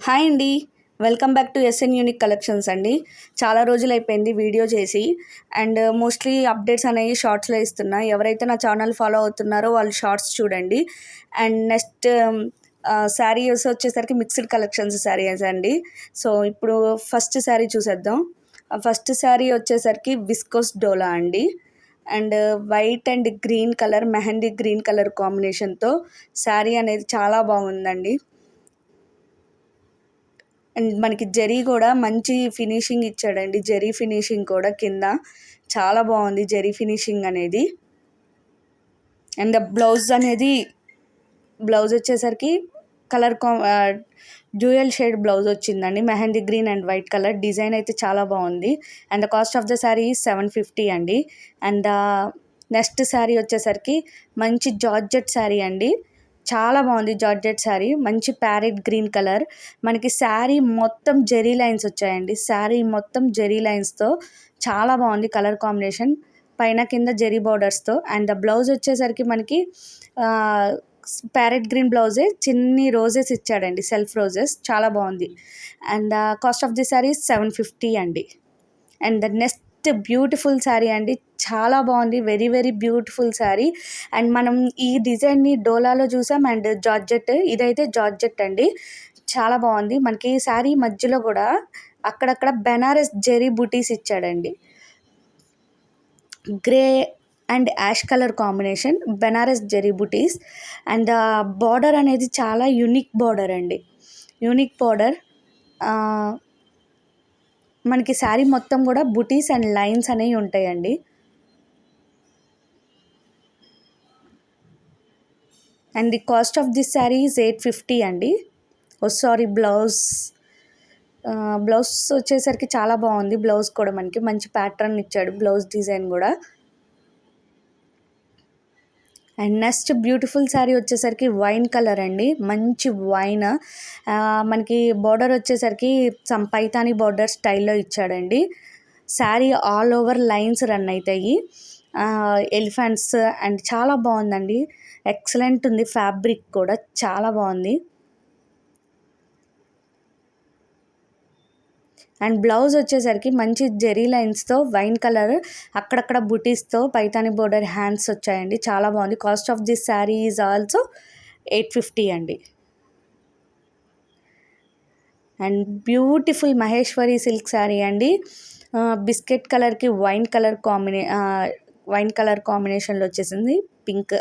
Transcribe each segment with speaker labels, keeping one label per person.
Speaker 1: Hi అండి. Welcome back to SN unique collections అండి. చాలా రోజులైపోయింది వీడియో చేసి. అండ్ మోస్ట్లీ అప్డేట్స్ అనేవి షార్ట్స్లో ఇస్తున్నా. ఎవరైతే నా ఛానల్ ఫాలో అవుతున్నారో వాళ్ళు షార్ట్స్ చూడండి. అండ్ నెక్స్ట్ శారీస్ వచ్చేసరికి మిక్స్డ్ కలెక్షన్స్ శారీస్ అండి. సో ఇప్పుడు ఫస్ట్ శారీ చూసేద్దాం. ఫస్ట్ శారీ వచ్చేసరికి విస్కోస్ డోలా అండి. And white and green colour, mehndi green colour కాంబినేషన్తో శారీ అనేది చాలా బాగుందండి. అండ్ మనకి జరీ కూడా మంచి ఫినిషింగ్ ఇచ్చాడండి. జరీ ఫినిషింగ్ కూడా కింద చాలా బాగుంది జరీ ఫినిషింగ్ అనేది. అండ్ బ్లౌజ్ వచ్చేసరికి కలర్ డ్యూయల్ షేడ్ బ్లౌజ్ వచ్చిందండి. Mehndi green and white colour design అయితే చాలా బాగుంది. And the cost of the sari 750 అండి. అండ్ నెక్స్ట్ శారీ వచ్చేసరికి మంచి జార్జెట్ శారీ అండి. చాలా బాగుంది జార్జెట్ శారీ. మంచి ప్యారెట్ గ్రీన్ కలర్. మనకి శారీ మొత్తం జెరీ లైన్స్ వచ్చాయండి. శారీ మొత్తం జెరీ లైన్స్తో చాలా బాగుంది కలర్ కాంబినేషన్. పైన కింద జెరీ బార్డర్స్తో. అండ్ ద బ్లౌజ్ వచ్చేసరికి మనకి ప్యారెట్ గ్రీన్ బ్లౌజే చిన్ని రోజెస్ ఇచ్చాడండి, సెల్ఫ్ రోజెస్. చాలా బాగుంది. And cost of the sari 750 అండి. And the next beautiful sari అండి. చాలా బాగుంది. Very very beautiful sari. And మనం ఈ డిజైన్ని డోలాలో చూసాం. అండ్ జార్జెట్, ఇదైతే జార్జెట్ అండి. చాలా బాగుంది. మనకి శారీ మధ్యలో కూడా అక్కడక్కడ బెనారస్ జెరీ బుటీస్ ఇచ్చాడండి. Grey and ash colour combination Banaras zari బుటీస్. అండ్ బార్డర్ అనేది చాలా యూనిక్ బార్డర్ అండి. Unique border. మనకి శారీ మొత్తం కూడా బుటీస్ అండ్ లైన్స్ అనేవి ఉంటాయండి. And the cost of this sari is 850 అండి. సారీ, బ్లౌజ్ వచ్చేసరికి చాలా బాగుంది. బ్లౌజ్ కూడా మనకి మంచి ప్యాటర్న్ ఇచ్చాడు, బ్లౌజ్ డిజైన్ కూడా. అండ్ నెక్స్ట్ బ్యూటిఫుల్ శారీ వచ్చేసరికి వైన్ కలర్ అండి. మంచి వైన్. మనకి బార్డర్ వచ్చేసరికి సమ్ పైతానీ బార్డర్ స్టైల్లో ఇచ్చాడండి. Sari all over lines run అవుతాయి, ఎలిఫెంట్స్. అండ్ చాలా బాగుందండి. ఎక్సలెంట్ ఉంది. ఫ్యాబ్రిక్ కూడా చాలా బాగుంది. అండ్ బ్లౌజ్ వచ్చేసరికి మంచి జెరీ లైన్స్తో వైన్ కలర్, అక్కడక్కడ బుటీస్తో పైతాని బోర్డర్ హ్యాండ్స్ వచ్చాయండి. చాలా బాగుంది. Cost of this sari is also 850 అండి. And beautiful Maheshwari silk sari అండి. బిస్కెట్ కలర్కి వైన్ కలర్ కాంబినేషన్లో వచ్చేసింది. పింక్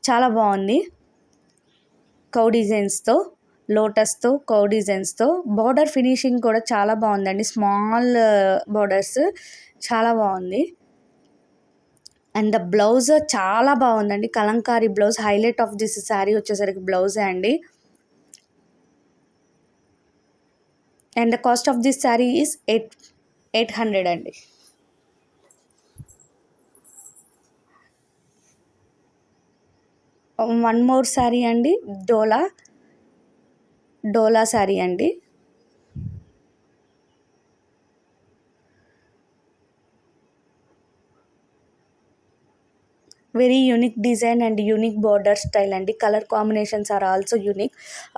Speaker 1: చాలా బాగుంది. కౌ డిజైన్స్తో, లోటస్తో, కౌ డిజైన్స్తో. బార్డర్ ఫినిషింగ్ కూడా చాలా బాగుందండి. స్మాల్ బార్డర్స్ చాలా బాగుంది. అండ్ ద బ్లౌజ్ చాలా బాగుందండి. Kalamkari blouse. Highlight of this sari వచ్చేసరికి బ్లౌజే అండి. And the cost of this sari is 800 అండి. వన్ మోర్ శారీ అండి. డోలా శారీ అండి. Very unique design and unique border style అండి. Colour combinations are also unique.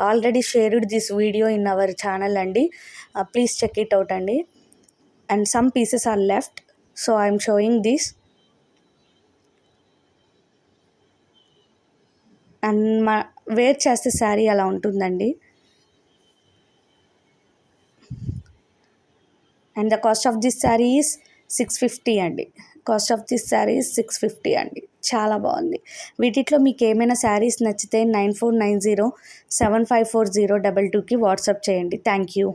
Speaker 1: Already shared this video in our channel అండి. Please check it out అండి. And some pieces are left, so I'm showing this. And wear చేస్తే శారీ అలా ఉంటుందండి. And the cost of this sari is 650 అండి. Cost of this sari is 650 అండి. చాలా బాగుంది. వీటిలో మీకు ఏమైనా శారీస్ నచ్చితే 9490754022కి వాట్సాప్ చేయండి. Thank you.